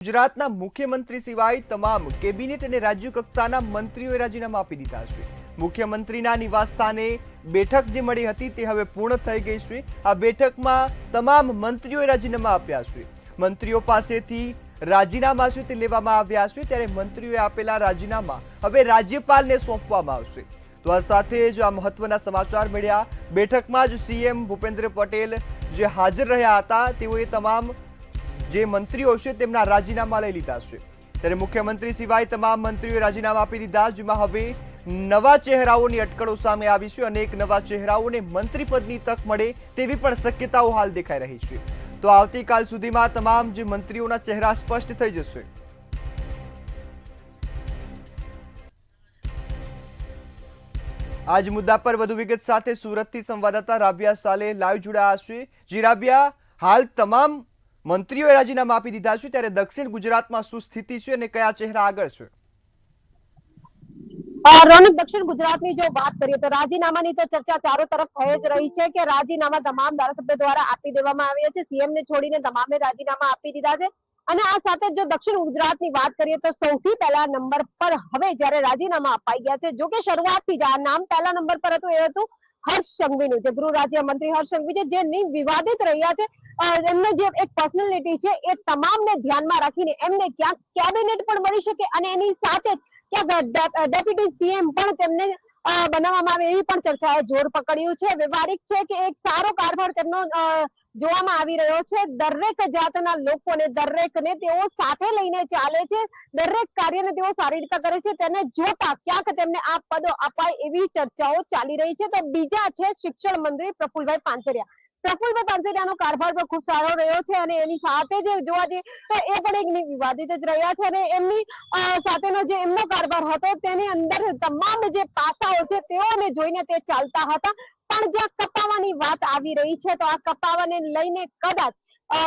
ગુજરાતના મુખ્યમંત્રી સિવાય તમામ કેબિનેટ અને રાજ્ય કક્ષાના મંત્રીઓએ રાજીનામા આપી દીધા છે। મુખ્યમંત્રીના નિવાસસ્થાને બેઠક જે મળી હતી તે હવે પૂર્ણ થઈ ગઈ છે। આ બેઠકમાં તમામ મંત્રીઓએ રાજીનામા આપ્યા છે। મંત્રીઓ પાસેથી રાજીનામા છે તે લેવામાં આવ્યા છે, ત્યારે મંત્રીઓએ આપેલા રાજીનામા હવે રાજ્યપાલને સોંપવામાં આવશે। તો આ સાથે જ આ મહત્વના સમાચાર મળ્યા। બેઠકમાં જ સીએમ ભૂપેન્દ્ર પટેલ જે હાજર રહ્યા હતા તેઓએ તમામ જે મંત્રીઓ છે તેમના રાજીનામા લઈ લીધા છે। ત્યારે મુખ્યમંત્રી સિવાય તમામ મંત્રીઓએ રાજીનામા આપી દીધા, જેમાં હવે નવા ચહેરાઓની અટકળો સામે આવી છે। અનેક નવા ચહેરાઓને મંત્રી પદની તક મળે તેવી પણ શક્યતાઓ હાલ દેખાઈ રહી છે। તો આવતીકાલ સુધીમાં તમામ જે મંત્રીઓના ચહેરા સ્પષ્ટ થઈ જશે। આજ મુદ્દા પર વધુ વિગત સાથે સુરતથી સંવાદદાતા રાબિયા સાલે લાઈવ જોડાયા છે। જી રાબિયા, હાલ તમામ મંત્રીઓએ રાજીનામા આપી દીધા છે, ત્યારે દક્ષિણ ગુજરાતમાં શું સ્થિતિ છે અને કયા ચહેરા આગળ છે? રોનક, દક્ષિણ ગુજરાતની જો વાત કરીએ તો રાજીનામાની તો ચર્ચા ચારો તરફ થઈ જ રહી છે કે રાજીનામા તમામ ધારાસભ્યો દ્વારા આપી દેવામાં આવ્યા છે। સીએમ ને છોડીને તમામે રાજીનામા આપી દીધા છે। અને આ સાથે જો દક્ષિણ ગુજરાતની વાત કરીએ તો સૌથી પહેલા નંબર પર હવે જ્યારે રાજીનામા અપાઈ ગયા છે, જો કે શરૂઆતથી જ આ નામ પહેલા નંબર પર હતું, એ હતું હર્ષ સંઘવીનું, જે ગૃહ રાજ્ય મંત્રી હર્ષ સંઘવી છે, જે વિવાદિત રહ્યા છે। એમને જે એક પર્સનાલિટી છે એ તમામને ધ્યાનમાં રાખીને એમને ક્યાંક કેબિનેટ પણ મળી શકે અને એની સાથે ક્યાંક ડેપ્યુટી સીએમ પણ તેમને બનાવવામાં આવે એવી પણ ચર્ચાએ જોર પકડ્યું છે। વ્યવહારિક છે કે એક સારો કારભાર તેમનો જોવામાં આવી રહ્યો છે। દરેક જાતના લોકોને, દરેકને તેઓ સાથે લઈને ચાલે છે, દરેક કાર્યને તેઓ સારી રીતે કરે છે। તેને જોતા ક્યાંક તેમને આ પદો અપાય એવી ચર્ચાઓ ચાલી રહી છે। તો બીજા છે શિક્ષણ મંત્રી પ્રફુલભાઈ પાનસરિયા। પ્રફુલભાઈ પાનસરિયાનો કારભાર પણ ખૂબ સારો રહ્યો છે અને એની સાથે જે જોવા જઈએ તો એ પણ એક વિવાદિત જ રહ્યા છે અને એમની સાથેનો જે એમનો કારભાર હતો તેની અંદર તમામ જે પાસાઓ છે તેઓને જોઈને તે ચાલતા હતા, પણ જ્યાં કપાવાની વાત આવી રહી છે તો આ કપાવાને લઈને કદાચ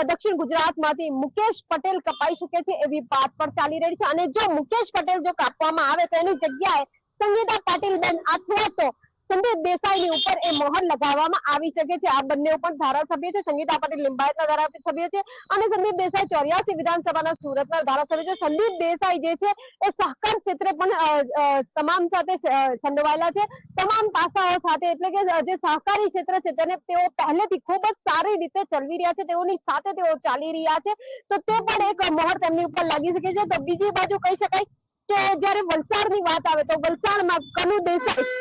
દક્ષિણ ગુજરાતમાંથી મુકેશ પટેલ કપાઈ શકે છે એવી વાત પણ ચાલી રહી છે। અને જો મુકેશ પટેલ જો કાપવામાં આવે તો એની જગ્યાએ સંગીતા પાટીલ બેન અથવા તો સંદીપ દેસાઈની ઉપર એ મોહર લગાવવામાં આવી શકે છે। આ બંને પણ ધારાસભ્ય છે। સંગીતા પાટીલ લિંબાયતના ધારાસભ્ય છે અને સંદીપ દેસાઈ 84 વિધાનસભાના સુરતના ધારાસભ્ય છે। સંદીપ દેસાઈ જે છે એ સહકાર ક્ષેત્રે પણ તમામ સાથે સંડોવાયેલા છે, તમામ પાસાઓ સાથે, એટલે કે જે સહકારી ક્ષેત્ર છે તેને તેઓ પહેલેથી ખૂબ જ સારી રીતે ચલાવી રહ્યા છે, તેઓની સાથે તેઓ ચાલી રહ્યા છે, તો તે પણ એક મોહર તેમની ઉપર લાગી શકે છે। તો બીજી બાજુ કહી શકાય કે જયારે વલસાડની વાત આવે તો વલસાડમાં કનુ દેસાઈ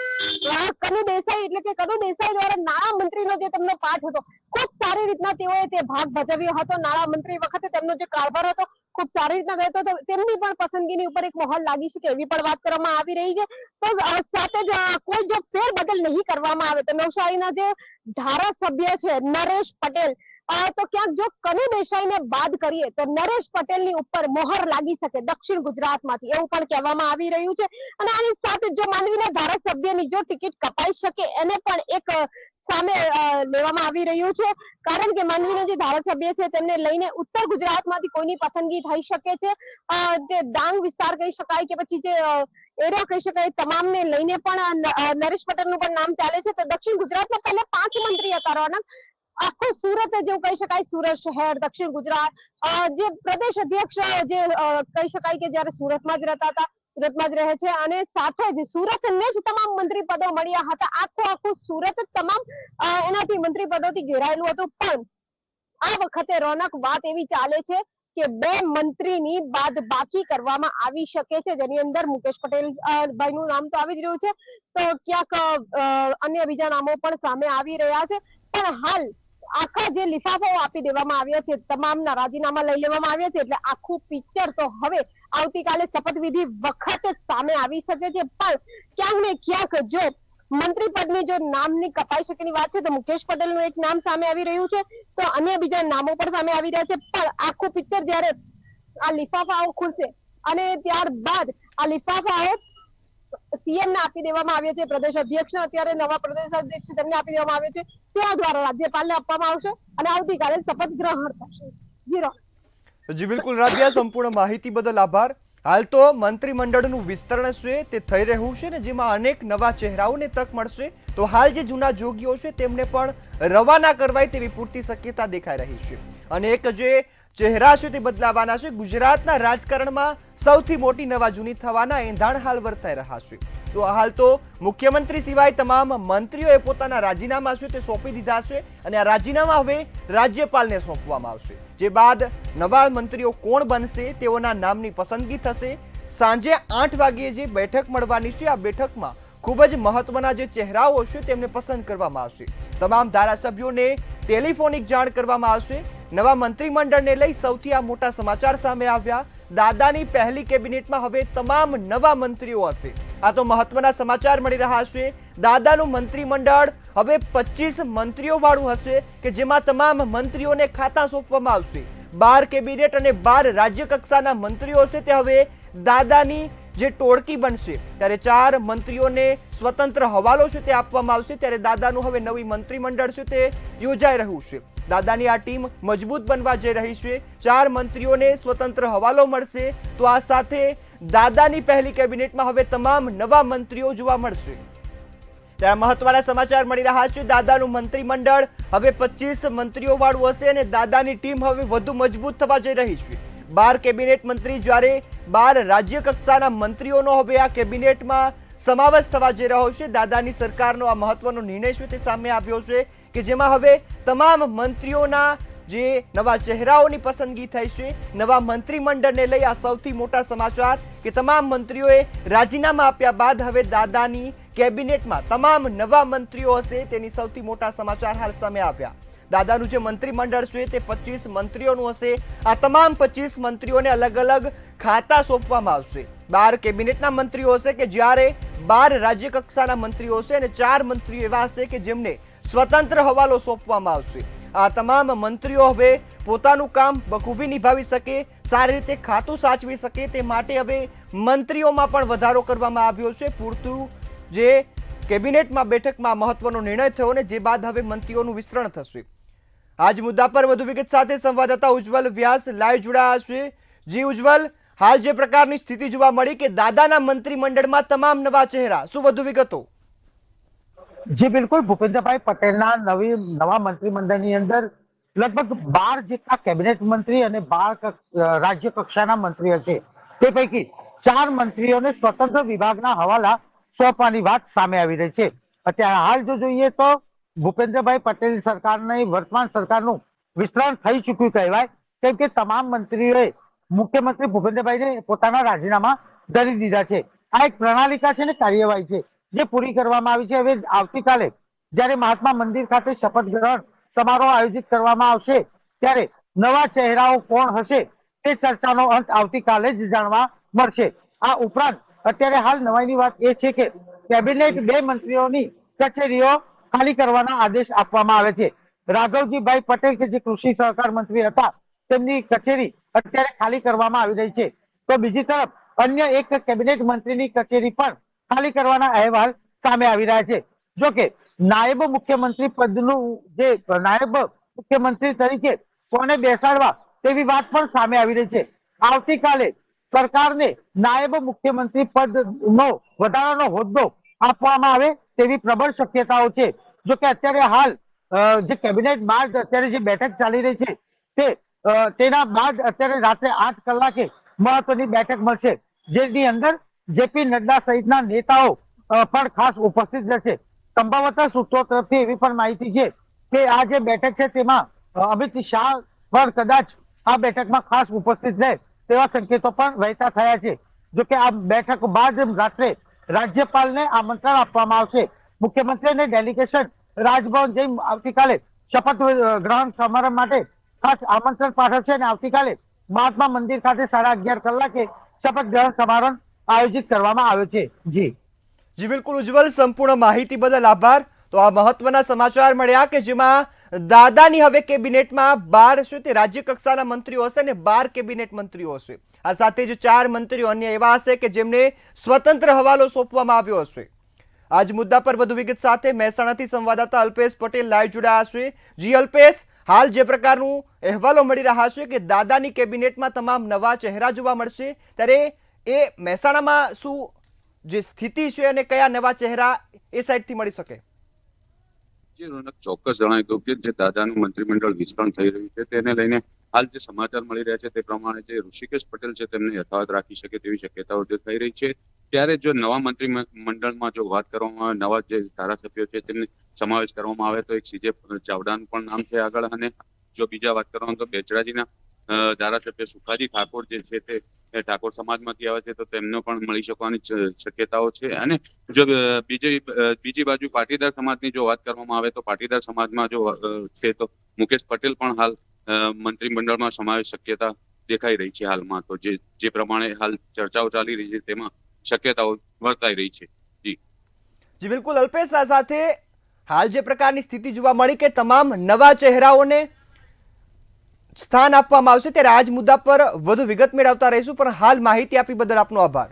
એટલે કે કનુ દેસાઈ દ્વારા નાણાં મંત્રીનો જે તેમનો પાઠ હતો, ખૂબ સારી રીતના તેઓએ તે ભાગ ભજવ્યો હતો। નાણાં મંત્રી વખતે તેમનો જે કારભાર હતો ખૂબ સારી રીતના ગયો હતો, તો તેમની પણ પસંદગીની ઉપર એક મોહર લાગી શકે એવી પણ વાત કરવામાં આવી રહી છે। તો સાથે જ કોઈ જો ફેરબદલ નહીં કરવામાં આવે તો નવસારીના જે ધારાસભ્ય છે નરેશ પટેલ, તો ક્યાંક જો કનુ દેસાઈને બાદ કરીએ તો નરેશ પટેલની ઉપર મોહર લાગી શકે દક્ષિણ ગુજરાતમાંથી, એવું પણ કહેવામાં આવી રહ્યું છે। અને આની સાથે જો માંડવીના ધારાસભ્યની જો ટિકિટ કપાઈ શકે એને પણ એક સામે લેવામાં આવી રહ્યું છે, કારણ કે માંડવીના જે ધારાસભ્ય છે તેમને લઈને ઉત્તર ગુજરાતમાંથી કોઈની પસંદગી થઈ શકે છે। જે ડાંગ વિસ્તાર કહી શકાય કે પછી જે એરિયા કહી શકાય, તમામને લઈને પણ નરેશ પટેલનું પણ નામ ચાલે છે। તો દક્ષિણ ગુજરાતમાં પહેલા 5 મંત્રી હતા રોનક, આખું સુરત જેવું કહી શકાય, સુરત શહેર, દક્ષિણ ગુજરાત, જે પ્રદેશ અધ્યક્ષ જે કહી શકાય કે જયારે સુરતમાં જ રહેતા હતા, સુરતમાં જ રહે છે અને સાથે જ સુરતને જ તમામ મંત્રી પદો મળ્યા હતા। આખું સુરત તમામ એનાથી મંત્રી પદોથી ઘેરાયેલું હતું, પણ આ વખતે રોનક વાત એવી ચાલે છે કે 2 મંત્રીની બાદબાકી કરવામાં આવી શકે છે, જેની અંદર મુકેશ પટેલ ભાઈનું નામ તો આવી જ રહ્યું છે, તો ક્યાંક અન્ય બીજા નામો પણ સામે આવી રહ્યા છે। પણ હાલ આખા જે લિફાફાઓ આપી દેવામાં આવ્યા છે, તમામના રાજીનામા લઈ લેવામાં આવ્યા છે, એટલે આખું પિક્ચર તો હવે આવતીકાલે શપથવિધિ વખત સામે આવી શકે છે। પણ ક્યાંક ને ક્યાંક જો મંત્રી પદની જો નામની કપાઈ શકેની વાત છે તો મુકેશ પટેલનું એક નામ સામે આવી રહ્યું છે, તો અન્ય બીજા નામો પણ સામે આવી રહ્યા છે। પણ આખું પિક્ચર જયારે આ લિફાફાઓ ખુલશે અને ત્યારબાદ આ લિફાફાઓ સીએમ ને આપી દેવામાં આવ્યા છે, પ્રદેશ અધ્યક્ષ અત્યારે નવા પ્રદેશ અધ્યક્ષ તેમને આપી દેવામાં આવ્યા છે, તેઓ દ્વારા રાજ્યપાલને આપવામાં આવશે અને આવતીકાલે શપથ ગ્રહણ થશે। જી બિલકુલ રાબિયા, સંપૂર્ણ માહિતી બદલ આભાર। હાલ તો મંત્રીમંડળનું વિસ્તરણ છે તે થઈ રહ્યું છે ને જેમાં અનેક નવા ચહેરાઓને તક મળશે, તો હાલ જે જૂના જોગીઓ છે તેમને પણ રવાના કરવાય તેવી પૂરતી શક્યતા દેખાઈ રહી છે। અને એક જે ચહેરા છે તે બદલાવાના છે. ગુજરાતના રાજકારણમાં સૌથી મોટી નવા જૂની થવાના એંધાણ હાલ વર્તાઈ રહ્યા છે. તો હાલ તો મુખ્યમંત્રી સિવાય તમામ મંત્રીઓએ પોતાના રાજીનામા છે તે સોંપી દીધા છે અને આ રાજીનામા હવે રાજ્યપાલને સોંપવામાં આવશે. જે બાદ નવા મંત્રીઓ કોણ બનશે તેઓના નામની પસંદગી થશે. સાંજે 8 વાગ્યે જે બેઠક મળવાની છે આ બેઠકમાં ખૂબ જ મહત્વના જે ચહેરાઓ છે તેમને પસંદ કરવામાં આવશે. તમામ ધારાસભ્યોને ટેલિફોનિક જાણ કરવામાં આવશે. નવા મંત્રીમંડળને લઈ સૌથી આ મોટા સમાચાર સામે આવ્યા. દાદાની પહેલી કેબિનેટમાં હવે તમામ નવા મંત્રીઓ હશે. આ તો મહત્વના સમાચાર મળી રહ્યા છે. દાદાનું મંત્રીમંડળ હવે 25 મંત્રીઓ વાળું હશે કે જેમાં તમામ મંત્રીઓને ખાતા સોંપવામાં આવશે. 12 કેબિનેટ અને 12 રાજ્ય કક્ષાના મંત્રીઓ છે તે હવે દાદાની જે ટોળકી બનશે. ત્યારે 4 મંત્રીઓને સ્વતંત્ર હવાલો છે તે આપવામાં આવશે. ત્યારે દાદાનું હવે નવી મંત્રીમંડળ છે તે યોજાઈ રહ્યું છે. દાદાની આ ટીમ મજબૂત બનવા જઈ રહી છે. 4 મંત્રીઓને સ્વતંત્ર હવાલો મળશે. તો આ સાથે દાદાની પહેલી કેબિનેટમાં હવે તમામ નવા મંત્રીઓ જોવા મળશે. ત્યારે મહત્વના સમાચાર મળી રહ્યા છે. દાદાનું મંત્રીમંડળ હવે 25 મંત્રીઓ વાળું હશે અને દાદાની ટીમ હવે વધુ મજબૂત થવા જઈ રહી છે. 12 કેબિનેટ મંત્રી જ્યારે 12 રાજ્ય કક્ષાના મંત્રીઓનો હવે આ કેબિનેટમાં સમાવેશ થવા જઈ રહ્યો છે. દાદાની સરકારનો આ મહત્વનો નિર્ણય છે તે સામે આવ્યો છે કે જેમાં હવે તમામ મંત્રીઓના જે નવા ચહેરાઓની પસંદગી થઈ છે. નવા મંત્રીમંડળને લઈ આ સૌથી મોટા સમાચાર કે તમામ મંત્રીઓએ રાજીનામા આપ્યા બાદ હવે દાદાની કેબિનેટમાં તમામ નવા મંત્રીઓ હશે તેની સૌથી મોટા સમાચાર હાલ સામે આવ્યા. દાદાનું જે મંત્રીમંડળ છે તે 25 મંત્રીઓનું હશે. આ તમામ 25 મંત્રીઓને અલગ અલગ ખાતા સોંપવામાં આવશે. 12 કેબિનેટના મંત્રીઓ હશે કે જ્યારે 12 રાજ્ય કક્ષાના મંત્રીઓ હશે અને 4 મંત્રીઓ એવા હશે કે જેમને સ્વતંત્ર હવાલો સોંપવામાં આવશે. આ તમામ મંત્રીઓ હવે પોતાનું કામ બખૂબી નિભાવી શકે, સારી રીતે ખાતું સાચવી શકે તે માટે હવે મંત્રીઓમાં પણ વધારો કરવામાં આવ્યો છે. પૂરતું જે કેબિનેટમાં બેઠકમાં મહત્વનો નિર્ણય થયો ને જે બાદ હવે મંત્રીઓનું વિસ્તરણ થશે. આજ મુદ્દા પર વધુ વિગત સાથે સંવાદદાતા ઉજ્જવલ વ્યાસ લાઈવ જોડાયા છે. જી ઉજ્જવલ, હાલ જે પ્રકારની સ્થિતિ જોવા મળી કે દાદાના મંત્રીમંડળમાં તમામ નવા ચહેરા, શું વધુ વિગતો? જી બિલકુલ, ભૂપેન્દ્રભાઈ પટેલના નવા મંત્રીમંડળની અંદર લગભગ 12 જેટલા કેબિનેટ મંત્રી અને 12 રાજ્ય કક્ષાના મંત્રી હશે. તે પૈકી 4 મંત્રીઓને સ્વતંત્ર વિભાગના હવાલા સોંપવાની વાત સામે આવી રહી છે. અત્યારે હાલ જો જોઈએ તો ભૂપેન્દ્રભાઈ પટેલ સરકારની વર્તમાન સરકારનું વિસ્તરણ થઈ ચૂક્યું કહેવાય, કેમ કે તમામ મંત્રીઓએ મુખ્યમંત્રી ભૂપેન્દ્રભાઈને પોતાના રાજીનામા ધરી દીધા છે. આ એક પ્રણાલિકા છે ને કાર્યવાહી છે જે પૂરી કરવામાં આવી છે. હવે આવતીકાલે જ્યારે મહાત્મા મંદિર ખાતે શપથ ગ્રહણ સમારોહ આયોજિત કરવામાં આવશે ત્યારે નવા ચહેરાઓ કોણ હશે તે ચર્ચાનો અંત આવતીકાલે જ જાણવા મળશે. આ ઉપરાંત અત્યારે હાલ નવાઈની વાત એ છે કે કેબિનેટ 2 મંત્રીઓની કચેરીઓ ખાલી કરવાના આદેશ આપવામાં આવે છે. રાઘવજીભાઈ પટેલ કે જે કૃષિ સહકાર મંત્રી હતા તેમની કચેરી અત્યારે ખાલી કરવામાં આવી રહી છે. તો બીજી તરફ અન્ય એક કેબિનેટ મંત્રીની કચેરી પણ ખાલી કરવાના અહેવાલ સામે આવી રહ્યા છે. જો કે નાયબ મુખ્યમંત્રી પદનું જે નાયબ મુખ્યમંત્રી તરીકે કોને બેસાડવા તેવી વાત પણ સામે આવી રહી છે. આવતીકાલે સરકારને નાયબ મુખ્યમંત્રી પદનો વધારાનો હોદ્દો આપવામાં આવે તેવી પ્રબળ શક્યતાઓ છે. જો કે અત્યારે હાલ જે કેબિનેટ બાદ અત્યારે જે બેઠક ચાલી રહી છે તેના બાદ અત્યારે રાત્રે 8 કલાકે મહત્વની બેઠક મળશે જેની અંદર જેપી નડ્ડા સહિતના નેતાઓ પણ ખાસ ઉપસ્થિત રહેશે. સંભવતઃ સૂત્રો તરફથી એવી પણ માહિતી છે કે આ જે બેઠક છે તેમાં અમિત શાહ પણ કદાચ આ બેઠકમાં ખાસ ઉપસ્થિત રહે તેવા સંકેતો પણ વહેતા થયા છે. જો કે આ બેઠક બાદ રાત્રે રાજ્યપાલને આમંત્રણ આપવામાં આવશે. મુખ્યમંત્રીને ડેલિગેશન રાજભવન જઈ આવતીકાલે શપથ ગ્રહણ સમારંભ માટે ખાસ આમંત્રણ પાઠવશે અને આવતીકાલે મહાત્મા મંદિર ખાતે 11:30 કલાકે શપથ ગ્રહણ સમારંભ આયોજિત કરવામાં આવ્યો છે. જી બિલકુલ ઉજ્જવલ, સંપૂર્ણ માહિતી બદલ આભાર. તો આ મહત્વના સમાચાર મળ્યા કે જેમાં દાદાની હવે કેબિનેટમાં 12 છે તે રાજ્ય કક્ષાના મંત્રીઓ હશે અને 12 કેબિનેટ મંત્રીઓ હશે. આ સાથે જ 4 મંત્રીઓ અન્ય એવા હશે કે જેમને સ્વતંત્ર હવાલો સોંપવામાં આવ્યો હશે. આજ મુદ્દા પર વધુ વિગત સાથે મહેસાણાથી સંવાદદાતા અલ્પેશ પટેલ લાઈવ જોડાયા છે. જી અલ્પેશ, હાલ જે પ્રકારનું અહેવાલો મળી રહ્યા છે કે દાદાની કેબિનેટમાં તમામ નવા ચહેરા જોવા મળશે, ત્યારે એ મહેસાણામાં શું જે સ્થિતિ છે અને કયા નવા ચહેરા એ સાઈડથી મળી શકે? જે રોનક ચોક્કસ જણાવી દઉં કે જે દાદાનું મંત્રીમંડળ વિસ્તરણ થઈ રહ્યું છે તેને લઈને હાલ જે સમાચાર મળી રહ્યા છે તે પ્રમાણે જે ઋષિકેશ પટેલ છે તેમને યથાવત રાખી શકે તેવી શક્યતાઓ દેખાઈ રહી છે. ત્યારે જો નવા મંત્રી મંડળમાં જો વાત કરવામાં આવે, નવા જે ધારાસભ્યો છે તેમને સમાવેશ કરવામાં આવે તો એક સીજે ચાવડાનું પણ નામ છે આગળ. અને જો બીજા વાત કરવામાં તો બેચરાજીના ધારાસભ્ય સુખાજી ઠાકોર જે છે તે ઠાકોર સમાજમાંથી આવે છે તો તેમનો પણ મળી શકવાની શક્યતાઓ છે. અને જો બીજી બાજુ પાટીદાર સમાજની જો વાત કરવામાં આવે તો પાટીદાર સમાજમાં જો છે તો મુકેશ પટેલ પણ હાલ મંત્રીમંડળમાં સમાવેશ શક્યતા દેખાઈ રહી છે હાલમાં. તો જે પ્રમાણે હાલ ચર્ચાઓ ચાલી રહી છે તેમાં શક્યતાઓ વર્તાઈ રહી છે. જી બિલકુલ અલ્પેશ, આ સાથે હાલ જે પ્રકારની સ્થિતિ જોવા મળી કે તમામ નવા ચહેરાઓને સ્થાન આપવામાં આવશે, ત્યારે આજ મુદ્દા પર વધુ વિગત મેળવતા રહીશું. પણ હાલ માહિતી આપી બદલ આપનો આભાર.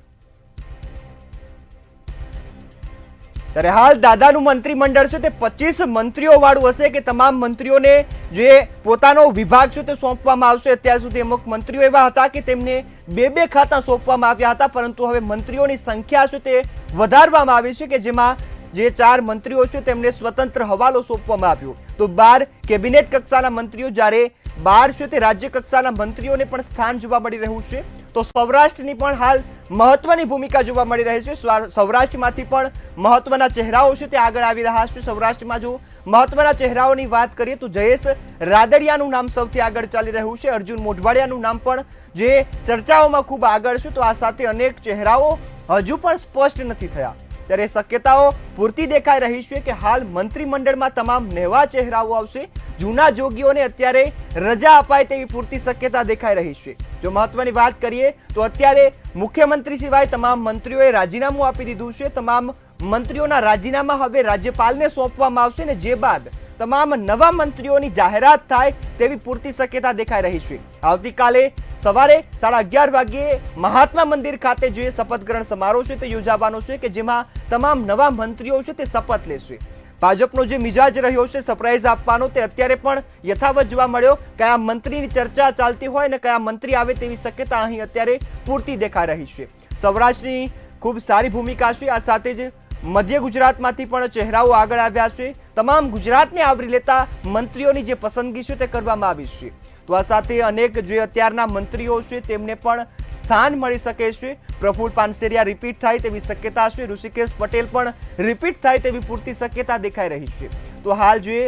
ત્યારે હાલ દાદાનું મંત્રીમંડળ છે તે 25 મંત્રીઓ વાળું હશે કે તમામ મંત્રીઓને જે પોતાનો વિભાગ છે તે સોંપવામાં આવશે. અત્યાર સુધી અમુક મંત્રીઓ એવા હતા કે તેમને બે ખાતા સોંપવામાં આવ્યા હતા, પરંતુ હવે મંત્રીઓની સંખ્યા છે તે વધારવામાં આવી છે કે જેમાં જે 4 મંત્રીઓ છે તેમને સ્વતંત્ર હવાલો સોંપવામાં આવ્યો. તો 12 કેબિનેટ કક્ષાના મંત્રીઓ, જ્યારે 12 છે તે રાજ્ય કક્ષાના મંત્રીઓને પણ સ્થાન જોવા મળી રહ્યું છે. તો સૌરાષ્ટ્રની પણ હાલ મહત્વની ભૂમિકા જોવા મળી રહી છે. સૌરાષ્ટ્રમાંથી પણ મહત્વના ચહેરાઓ છે તે આગળ આવી રહ્યા છે. સૌરાષ્ટ્રમાં જો મહત્વના ચહેરાઓની વાત કરીએ તો જયેશ રાદડિયાનું નામ સૌથી આગળ ચાલી રહ્યું છે. અર્જુન મોઢવાડિયાનું નામ પણ જે ચર્ચાઓમાં ખૂબ આગળ છે. તો આ સાથે અનેક ચહેરાઓ હજુ પણ સ્પષ્ટ નથી થયા, ત્યારે શક્યતાઓ પૂરતી દેખાઈ રહી છે કે હાલ મંત્રીમંડળમાં તમામ નવા ચહેરાઓ આવશે. જૂના જોગીઓને અત્યારે રજા અપાય તેવી પૂરતી શક્યતા દેખાઈ રહી છે. જો મહત્વની વાત કરીએ તો અત્યારે મુખ્યમંત્રી સિવાય તમામ મંત્રીઓએ રાજીનામું આપી દીધું છે. તમામ મંત્રીઓના રાજીનામા હવે રાજ્યપાલને સોંપવામાં આવશે ને જે બાદ તમામ નવા મંત્રીઓની જાહેરાત થાય તેવી પૂરતી શક્યતા દેખાઈ રહી છે. આવતીકાલે સવારે 11:30 વાગ્યે મહાત્મા મંદિર ખાતે જે શપથ ગ્રહણ સમારોહ છે તે યોજાવાનો છે કે જેમાં તમામ નવા મંત્રીઓ છે તે શપથ લેશે. ભાજપનો જે મિજાજ રહ્યો છે સરપ્રાઈઝ આપવાનો તે અત્યારે પણ યથાવત જોવા મળ્યો. કયા મંત્રીની ચર્ચા ચાલતી હોય ને કયા મંત્રી આવે તેવી શક્યતા અહીં અત્યારે પૂરતી દેખાઈ રહી છે. સૌરાષ્ટ્રની ખૂબ સારી ભૂમિકા છે. આ સાથે જ મધ્ય ગુજરાતમાંથી પણ ચહેરાઓ આગળ આવ્યા છે. તમામ ગુજરાતને આવરી લેતા મંત્રીઓની જે પસંદગી છે તે કરવામાં આવી છે. તો આ સાથે અનેક જે અત્યારના મંત્રીઓ છે તેમને પણ સ્થાન મળી શકે છે. પ્રફુલ પાનસેરિયા રિપીટ થાય તેવી શક્યતા છે. ઋષિકેશ પટેલ પણ રિપીટ થાય તેવી પૂરતી શક્યતા દેખાઈ રહી છે. તો હાલ જે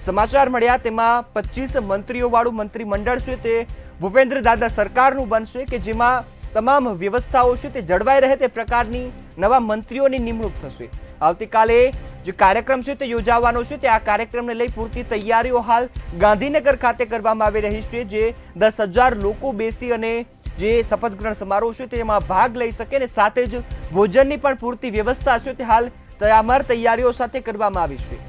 સમાચાર મળ્યા તેમાં 25 મંત્રીઓ વાળું મંત્રીમંડળ છે તે ભૂપેન્દ્ર દાદા સરકારનું બનશે કે જેમાં તમામ વ્યવસ્થાઓ છે તે જળવાઈ રહે તે પ્રકારની નવા મંત્રીઓની નિમણૂક થશે. આવતીકાલે જે કાર્યક્રમ છે તે યોજાવાનો છે તે આ કાર્યક્રમને લઈ પૂરતી તૈયારીઓ હાલ ગાંધીનગર ખાતે કરવામાં આવી રહી છે. જે 10,000 લોકો બેસી અને જે શપથ ગ્રહણ સમારોહ છે તેમાં ભાગ લઈ શકે ને સાથે જ ભોજનની પણ પૂરતી વ્યવસ્થા છે તે હાલ તૈયારીઓ સાથે કરવામાં આવી છે.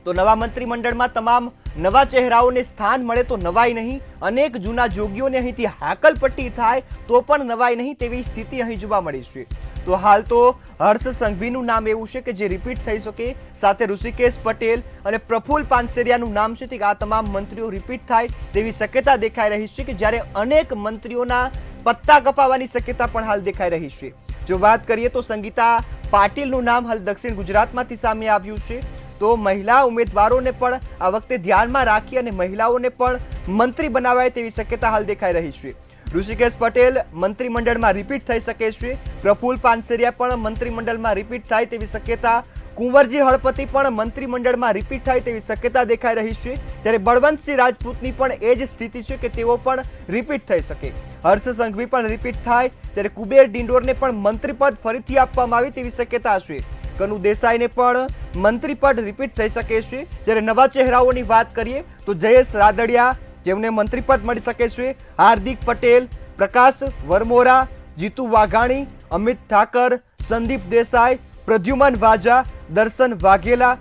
તો નવા મંત્રીમંડળમાં તમામ નવા ચહેરાઓને સ્થાન મળે તો નવાઈ નહીં, અનેક જૂના જોગીઓને અહીંથી હાકલપટ્ટી થાય તો પણ નવાઈ નહીં તેવી સ્થિતિ અહીં જોવા મળી છે. તો હાલ તો હર્ષ સંઘવીનું નામ એવું છે કે જે રિપીટ થઈ શકે, સાથે ઋષિકેશ પટેલ અને પ્રફુલ પાનસેરિયાનું નામ છે કે આ તમામ મંત્રીઓ રિપીટ થાય તેવી શક્યતા દેખાઈ રહી છે. કે જ્યારે અનેક મંત્રીઓના પત્તા કપાવવાની શક્યતા પણ હાલ દેખાઈ રહી છે. જો વાત કરીએ તો સંગીતા પાટીલનું નામ હાલ દક્ષિણ ગુજરાતમાંથી સામે આવ્યું છે. તો મહિલા ઉમેદવારોને પણ આ વખતે ધ્યાનમાં રાખી અને મહિલાઓને પણ મંત્રી બનાવાય તેવી શક્યતા હાલ દેખાઈ રહી છે. ઋષિકેશ પટેલ મંત્રીમંડળમાં રિપીટ થઈ શકે છે. પ્રફુલ પાનસેરિયા પણ મંત્રીમંડળમાં રિપીટ થાય તેવી શક્યતા. કુંવરજી હળપતિ પણ મંત્રીમંડળમાં રિપીટ થાય તેવી શક્યતા દેખાઈ રહી છે. જ્યારે બળવંતસિંહ રાજપૂતની પણ એ જ સ્થિતિ છે કે તેઓ પણ રિપીટ થઈ શકે. હર્ષ સંઘવી પણ રિપીટ થાય, ત્યારે કુબેર ડિંડોરને પણ મંત્રીપદ ફરીથી આપવામાં આવે તેવી શક્યતા છે. કનુ દેસાઈને પણ મંત્રીપદ રિપીટ થઈ શકે છે. જ્યારે નવા ચહેરાઓની વાત કરીએ તો જયેશ રાદડિયા જેમને મંત્રીપદ મળી શકે છે, હાર્દિક પટેલ, પ્રકાશ વરમોરા, જીતુ વાઘાણી, અમિત ઠાકર, સંદીપ દેસાઈ, પ્રદ્યુમન વાજા, દર્શન વાઘેલા,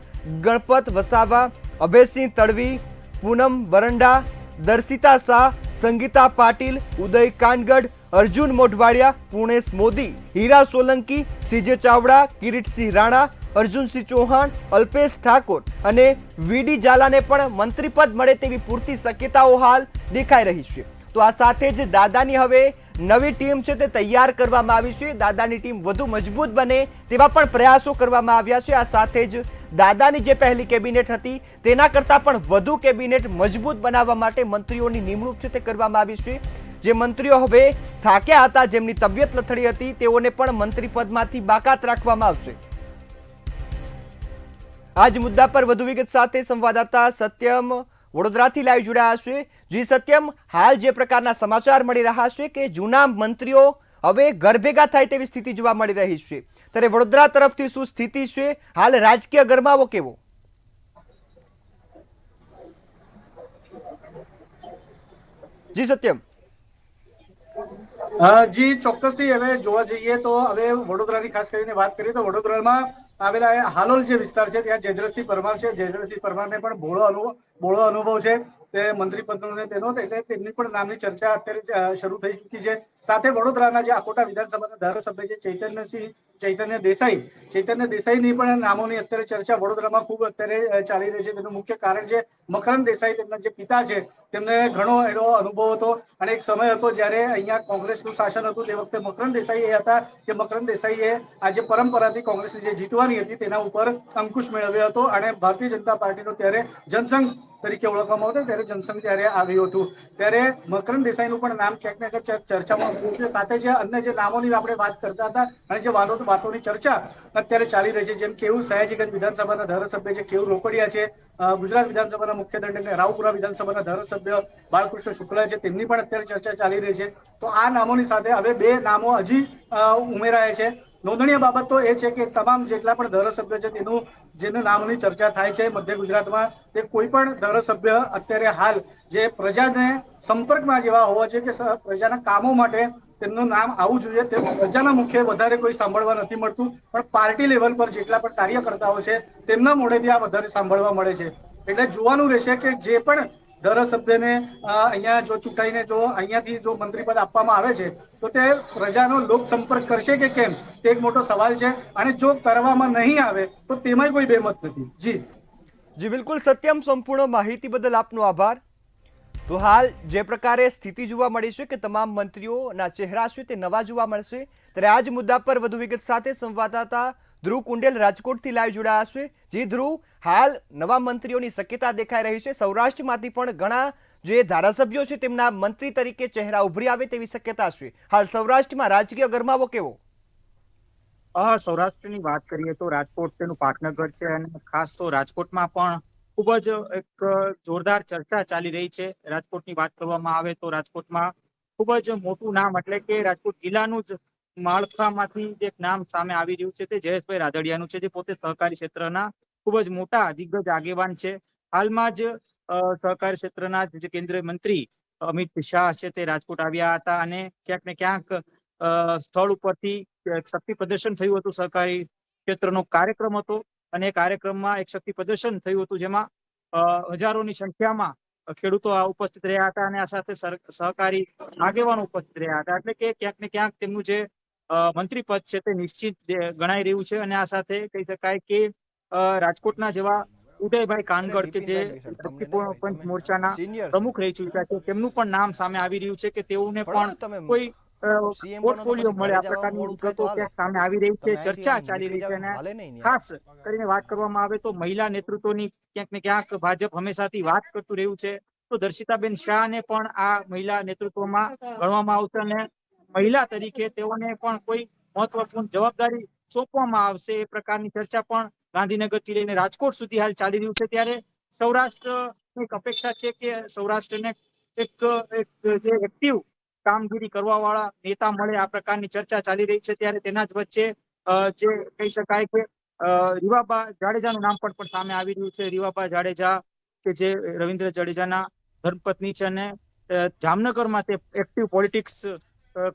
ગણપત વસાવા, અભયસિંહ તડવી, પૂનમ બરંડા, દર્શિતા શાહ, સંગીતા પાટીલ, ઉદય કાનગડ, અર્જુન મોઢવાડિયા, પૂર્ણેશ મોદી, હીરા સોલંકી, સીજે ચાવડા, કિરીટસિંહ રાણા, અર્જુનસિંહ ચૌહાણ, અલ્પેશ ઠાકોર અને વીડી ઝાલાને પણ મંત્રીપદ મળે તેવી પૂરતી શક્યતાઓ હાલ દેખાઈ રહી છે. તો આ સાથે જ દાદાની હવે નવી ટીમ છે તે તૈયાર કરવામાં આવી છે. દાદાની ટીમ વધુ મજબૂત બને તેવા પણ પ્રયાસો કરવામાં આવ્યા છે. આ સાથે જ દાદાની જે પહેલી કેબિનેટ હતી તેના કરતાં પણ વધુ કેબિનેટ મજબૂત બનાવવા માટે મંત્રીઓની નિમણૂક છે તે કરવામાં આવી છે. જે મંત્રીઓ હવે થાક્યા હતા, જેમની તબિયત લથડી હતી, તેઓને પણ મંત્રી પદમાંથી બાકાત રાખવામાં આવશે. આ જ મુદ્દા પર વધુ વિગત સાથે સંવાદદાતા સત્યમ વડોદરાથી લાઈવ જોડાયા છે. જી સત્યમ, હાલ જે પ્રકારના સમાચાર મળી રહ્યા છે કે જૂના મંત્રીઓ હવે ઘર ભેગા થાય તેવી સ્થિતિ જોવા મળી રહી છે, ત્યારે વડોદરા તરફથી શું સ્થિતિ છે? હાલ રાજકીય ગરમાવો કેવો? જી સત્યમ. જી ચોક્કસથી હવે જોવા જઈએ તો હવે વડોદરાની ખાસ કરીને વાત કરીએ તો વડોદરામાં આવેલા હાલોલ જે વિસ્તાર છે ત્યાં જયદ્રથસિંહ પરમાર છે. જયદ્રથસિંહ પરમારને પણ બોળો અનુભવ છે તે મંત્રી પદનો તેનો, એટલે તેમની પણ નામની ચર્ચા અત્યારે શરૂ થઈ ચૂકી છે. સાથે વડોદરાના જે આકોટા વિધાનસભાના ધારાસભ્ય છે ચૈતન્ય દેસાઈની પણ નામોની અત્યારે ચર્ચા વડોદરામાં ખૂબ અત્યારે ચાલી રહી છે. તેનું મુખ્ય કારણ છે મકરંદ દેસાઈ, તેમના જે પિતા છે તેમને ઘણો એનો અનુભવ હતો અને એક સમય હતો જ્યારે અહીંયા કોંગ્રેસનું શાસન હતું તે વખતે મકરંદ દેસાઈ એ હતા કે મકરંદ દેસાઈએ આ જે પરંપરાથી કોંગ્રેસની જે જીતવાની હતી તેના ઉપર અંકુશ મેળવ્યો હતો અને ભારતીય જનતા પાર્ટીનો ત્યારે જનસંઘ તરીકે ઓળખવામાં આવતો ત્યારે જનસંઘ ત્યારે આવ્યું હતું. ત્યારે મકરંદ દેસાઈનું પણ નામ ક્યાંક ને ક્યાંક ચર્ચામાં આવ્યું છે. સાથે જે અન્ય જે નામોની આપણે વાત કરતા હતા અને જે વાતોની ચર્ચા અત્યારે ચાલી રહી છે, જેમ કેવું સયાજીગંજ વિધાનસભાના ધારાસભ્ય છે કેવું રોકડિયા છે, ગુજરાત વિધાનસભાના મુખ્ય દંડક રાવપુરા વિધાનસભાના ધારાસભ્ય બાળકૃષ્ણ શુક્લા છે, તેમની પણ અત્યારે ચર્ચા ચાલી રહી છે. તો આ નામોની સાથે હવે બે નામો હજી ઉમેરાયા છે. નોંધણીય બાબત તો એ છે કે તમામ જેટલા પણ ધારાસભ્ય છે જેનું નામની ચર્ચા થાય છે મધ્ય ગુજરાતમાં, તે કોઈ પણ ધારાસભ્ય અત્યારે હાલ જે પ્રજાને સંપર્કમાં જેવા હોવા જોઈએ કે પ્રજાના કામો માટે તેમનું નામ આવવું જોઈએ તે પ્રજાના મુખે વધારે કોઈ સાંભળવા નથી મળતું, પણ પાર્ટી લેવલ પર જેટલા પણ કાર્યકર્તાઓ છે તેમના મોઢેથી આ વધારે સાંભળવા મળે છે. એટલે જોવાનું રહેશે કે જે પણ ધારાસભ્યને અહીંયા જો ચૂંટાઈને જો અહીંયાથી જો મંત્રી પદ આપવામાં આવે છે તો તે પ્રજાનો લોક સંપર્ક કરશે કે કેમ, તે એક મોટો સવાલ છે. અને જો કરવામાં નહીં આવે તો તેમાંય કોઈ બેમત નથી. જી બિલકુલ સત્યમ, સંપૂર્ણ માહિતી બદલ આપનો આભાર. તો હાલ જે પ્રકારે સ્થિતિ જોવા મળી છે કે તમામ મંત્રીઓના ચહેરા છે તે નવા જોવા મળશે, ત્યારે આ જ મુદ્દા પર વધુ વિગત સાથે સંવાદદાતા ધ્રુવ કુંડેલ રાજકોટથી લાઈવ જોડાયા છે. જી ધ્રુવ, હાલ નવા મંત્રીઓની શક્યતા દેખાઈ રહી છે. સૌરાષ્ટ્રમાંથી પણ ઘણા જે ધારાસભ્યો છે તેમના મંત્રી તરીકે ચહેરા ઉભરી આવે તેવી શક્યતા છે. હાલ સૌરાષ્ટ્રમાં રાજકીય ગરમાવો કેવો? સૌરાષ્ટ્રની વાત કરીએ તો રાજકોટ તેનું પાટનગર છે અને ખાસ તો રાજકોટમાં પણ ખૂબ જ એક જોરદાર ચર્ચા ચાલી રહી છે. રાજકોટની વાત કરવામાં આવે તો રાજકોટમાં ખૂબ જ મોટું નામ એટલે કે રાજકોટ જિલ્લાનું જ માળખામાંથી જે નામ સામે આવી રહ્યું છે તે જયેશભાઈ રાદડિયાનું છે, જે પોતે સહકારી ક્ષેત્રના ખૂબ જ મોટા દિગ્ગજ આગેવાન છે. હાલમાં જ સહકારી ક્ષેત્રના જે કેન્દ્રીય મંત્રી અમિત શાહ છે તે રાજકોટ આવ્યા હતા અને ક્યાંક ને ક્યાંક સ્થળ ઉપરથી શક્તિ પ્રદર્શન થયું હતું. સહકારી ક્ષેત્રનો કાર્યક્રમ હતો અને એ કાર્યક્રમમાં એક શક્તિ પ્રદર્શન થયું હતું જેમાં હજારોની સંખ્યામાં ખેડૂતો ઉપસ્થિત રહ્યા હતા અને આ સાથે સહકારી આગેવાનો ઉપસ્થિત રહ્યા હતા. એટલે કે ક્યાંક ને ક્યાંક તેમનું જે મંત્રી પદ છે તે નિશ્ચિત ગણાઈ રહ્યું છે. અને આ સાથે કહી શકાય કે રાજકોટના જેવા ઉદયભાઈ કાનગડ કે જે પંચ મોરચાના પ્રમુખ રહી ચૂક્યા છે તેમનું પણ નામ સામે આવી રહ્યું છે કે તેઓને પણ કોઈ પોર્ટફોલિયો મળે આ પ્રકારની વિગતો ક્યાંક સામે આવી રહી છે, ચર્ચા ચાલી રહી છે. અને ખાસ કરીને વાત કરવામાં આવે તો મહિલા નેતૃત્વની ક્યાંક ને ક્યાંક ભાજપ હંમેશાથી વાત કરતું રહ્યું છે, તો દર્શિતાબેન શાહને પણ આ મહિલા નેતૃત્વમાં ગણવામાં આવશે અને મહિલા તરીકે તેઓને પણ કોઈ મહત્વપૂર્ણ જવાબદારી સોંપવામાં આવશે એ પ્રકારની ચર્ચા પણ ગાંધીનગરથી લઈને રાજકોટ સુધી હાલ ચાલી રહ્યું છે. ત્યારે સૌરાષ્ટ્રની એક અપેક્ષા છે કે સૌરાષ્ટ્રને એક જે એક્ટિવ કામગીરી કરવા વાળા નેતા મળે આ પ્રકારની ચર્ચા ચાલી રહી છે. ત્યારે તેના જ વચ્ચે જે કહી શકાય કે રીવાબા જાડેજાનું નામ પણ સામે આવી રહ્યું છે. રીવાબા જાડેજા કે જે રવિન્દ્ર જાડેજાના ધર્મપત્ની છે અને જામનગરમાં તે એક્ટિવ પોલિટિક્સ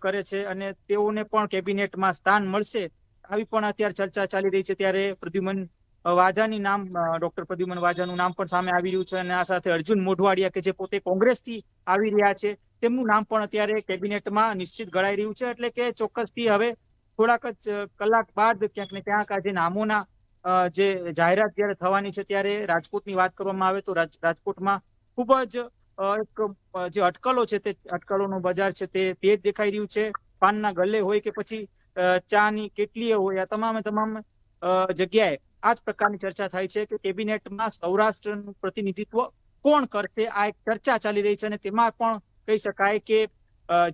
કરે છે અને તેઓને પણ કેબિનેટમાં સ્થાન મળશે આવી પણ અત્યારે ચર્ચા ચાલી રહી છે. ત્યારે પ્રદ્યુમન વાજાની નામ ડોક્ટર પ્રદ્યુમન વાજાનું નામ પણ સામે આવી રહ્યું છે અને આ સાથે અર્જુન મોઢવાડિયા કે જે પોતે કોંગ્રેસથી આવી રહ્યા છે તેમનું નામ પણ અત્યારે કેબિનેટમાં નિશ્ચિત ગણાઈ રહ્યું છે. એટલે કે ચોક્કસથી હવે થોડાક જ કલાક બાદ ક્યાંક ને ક્યાંક આ જે નામોના જે જાહેરાત જ્યારે થવાની છે ત્યારે રાજકોટની વાત કરવામાં આવે તો રાજકોટમાં ખૂબ જ એક જે અટકલો છે તે અટકલોનું બજાર છે તે જ દેખાઈ રહ્યું છે. પાનના ગલ્લે હોય કે પછી ચાની કેટલીએ હોય આ તમામ જગ્યાએ આ જ પ્રકારની ચર્ચા થાય છે કે કેબિનેટમાં સૌરાષ્ટ્રનું પ્રતિનિધિત્વ કોણ કરશે, આ એક ચર્ચા ચાલી રહી છે. અને તેમાં પણ કહી શકાય કે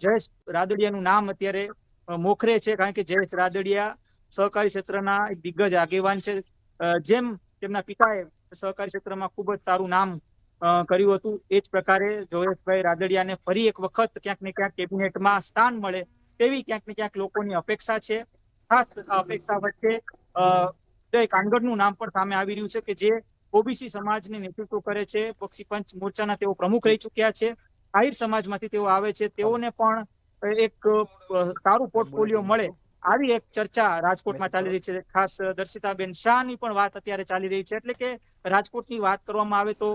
જયેશ રાદડિયાનું નામ અત્યારે મોખરે છે, કારણ કે જયેશ રાદડિયા સહકારી ક્ષેત્રના એક દિગ્ગજ આગેવાન છે. જેમ તેમના પિતાએ સહકારી ક્ષેત્રમાં ખૂબ જ સારું નામ કર્યું હતું, એ જ પ્રકારે જયેશભાઈ રાદડિયાને ફરી એક વખત ક્યાંક ને ક્યાંક કેબિનેટમાં સ્થાન મળે તેવી ક્યાંક ને ક્યાંક લોકોની અપેક્ષા છે. ખાસ અપેક્ષા વચ્ચે ઉદય કાનગડનું નામ પણ સામે આવી રહ્યું છે કે જે ઓબીસી સમાજને નેતૃત્વ કરે છે. બક્ષી પંચ મોરચાના તેઓ પ્રમુખ રહી ચુક્યા છે. આહિર સમાજમાંથી તેઓ આવે છે. તેઓને પણ એક સારું પોર્ટફોલિયો મળે આવી એક ચર્ચા રાજકોટમાં ચાલી રહી છે. ખાસ દર્શિતાબેન શાહની પણ વાત અત્યારે ચાલી રહી છે. એટલે કે રાજકોટની વાત કરવામાં આવે તો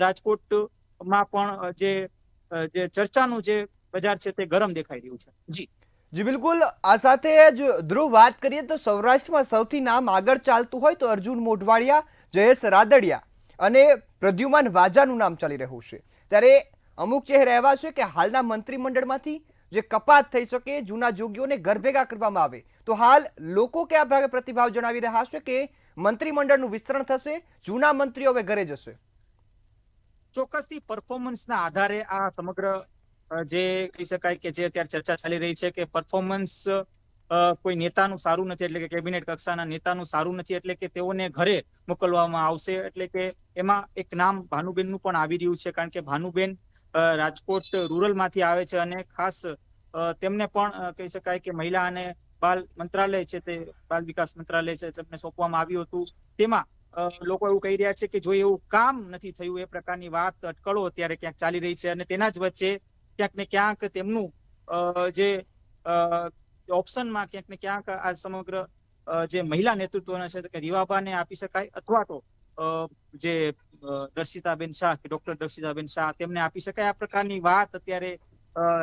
રાજકોટમાં પણ જે ચર્ચાનું જે બજાર છે તે ગરમ દેખાઈ રહ્યું છે. જી બિલકુલ. આ સાથે જ ધ્રુવ, વાત કરીએ તો સૌરાષ્ટ્રમાં સૌથી નામ આગળ ચાલતું હોય તો અર્જુન મોઢવાડિયા, જયેશ રાદડિયા અને પ્રદ્યુમન વાજાનું નામ ચાલી રહ્યું છે. ત્યારે અમુક ચહેરા એવા છે કે હાલના મંત્રીમંડળમાંથી જે કપાત થઈ શકે, જૂના જોગીઓને ઘર ભેગા કરવામાં આવે, તો હાલ લોકો કયા ભાગે પ્રતિભાવ જણાવી રહ્યા છે કે મંત્રીમંડળનું વિસ્તરણ થશે, જૂના મંત્રીઓ હવે ઘરે જશે? ચોક્કસથી પરફોર્મન્સના આધારે આ સમગ્ર જે કહી શકાય કે જે અત્યારે ચર્ચા ચાલી રહી છે કે પરફોર્મન્સ કોઈ નેતાનું સારું નથી, એટલે કે કેબિનેટ કક્ષાના નેતાનું સારું નથી, એટલે કે તેઓને ઘરે મોકલવામાં આવશે. એટલે કે એમાં એક નામ ભાનુબેનનું પણ આવી રહ્યું છે, કારણ કે ભાનુબેન રાજકોટ રૂરલમાંથી આવે છે અને ખાસ તેમને પણ કહી શકાય કે મહિલા અને બાલ મંત્રાલય છે, તે બાલ વિકાસ મંત્રાલય છે, તેમને સોંપવામાં આવ્યું હતું. તેમાં લોકો એવું કહી રહ્યા છે કે જો એવું કામ નથી થયું, એ પ્રકારની વાત અટકળો અત્યારે ક્યાંક ચાલી રહી છે. અને તેના જ વચ્ચે ક્યાંક ને ક્યાંક તેમનું જે ઓપ્શનમાં ક્યાંક ને ક્યાંક આ સમગ્ર જે મહિલા નેતૃત્વના છે કે રીવાબાને આપી શકાય, અથવા તો જે દર્શિતાબેન શાહ કે ડોક્ટર દર્શિતાબેન શાહ તેમને આપી શકાય. આ પ્રકારની વાત અત્યારે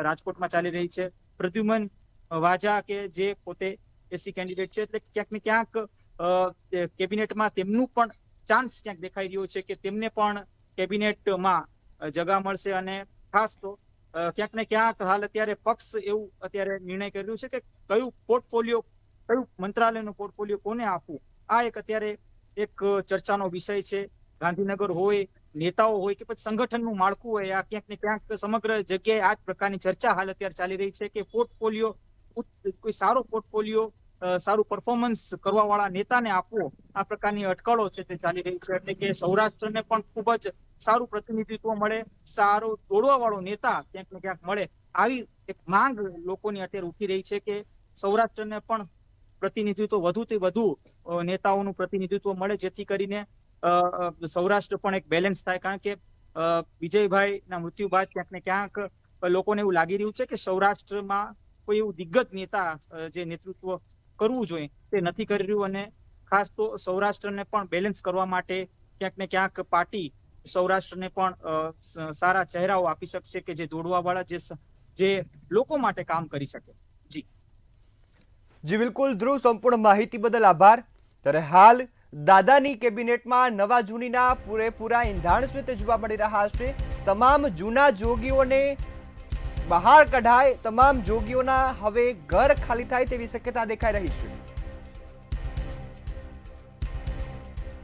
રાજકોટમાં ચાલી રહી છે. પ્રદ્યુમન વાજા કે જે પોતે એસસી કેન્ડિડેટ છે, એટલે ક્યાંક ને ક્યાંક કેબિનેટમાં તેમનું પણ ચાન્સ ક્યાંક દેખાઈ રહ્યો છે કે તેમને પણ કેબિનેટમાં જગા મળશે. અને ખાસ તો ક્યાંક ને ક્યાંક હાલ અત્યારે પક્ષ એવું અત્યારે નિર્ણય કરી રહ્યું છે કે કયું પોર્ટફોલિયો, કયું મંત્રાલયનું પોર્ટફોલિયો કોને આપવું, આ એક અત્યારે એક ચર્ચાનો વિષય છે. ગાંધીનગર હોય, નેતાઓ હોય કે પછી સંગઠનનું માળખું હોય, આ ક્યાંક ને ક્યાંક સમગ્ર જગ્યાએ આ જ પ્રકારની ચર્ચા હાલ અત્યારે ચાલી રહી છે કે પોર્ટફોલિયો, કોઈ સારો પોર્ટફોલિયો, સારું પરફોર્મન્સ કરવા વાળા નેતાને આપવો, આ પ્રકારની અટકળો છે તે ચાલી રહી છે. એટલે કે સૌરાષ્ટ્રને પણ ખૂબ જ સારું પ્રતિનિધિત્વ મળે, સારો દોડવા વાળો નેતા ક્યાંક ને ક્યાંક મળે, આવી એક માંગ લોકોની અત્યારે ઉઠી રહી છે કે સૌરાષ્ટ્રને પણ પ્રતિનિધિત્વ વધુથી વધુ નેતાઓનું પ્રતિનિધિત્વ મળે, જેથી કરીને સૌરાષ્ટ્ર પણ એક બેલેન્સ થાય. કારણ કે વિજયભાઈના મૃત્યુ બાદ ક્યાંક ને ક્યાંક લોકોને એવું લાગી રહ્યું છે કે સૌરાષ્ટ્રમાં કોઈ એવું દિગ્ગજ નેતા જે નેતૃત્વ કરવું જોઈએ તે નથી કરી રહ્યું. અને ખાસ તો સૌરાષ્ટ્રને પણ બેલેન્સ કરવા માટે ક્યાંક ને ક્યાંક પાર્ટી સૌરાષ્ટ્રને પણ સારા ચહેરાઓ આપી શકશે કે જે દોડવા વાળા, જે લોકો માટે કામ કરી શકે. જી બિલકુલ ધ્રુવ, સંપૂર્ણ માહિતી બદલ આભાર. ત્યારે હાલ દાદાની કેબિનેટમાં નવા જૂનીના પૂરેપૂરા ઇંધાણ છે તે જોવા મળી રહ્યા છે. તમામ જૂના જોગીઓને બહાર કઢાય, તમામ જોગીઓના હવે ઘર ખાલી થાય તેવી શક્યતા દેખાઈ રહી છે.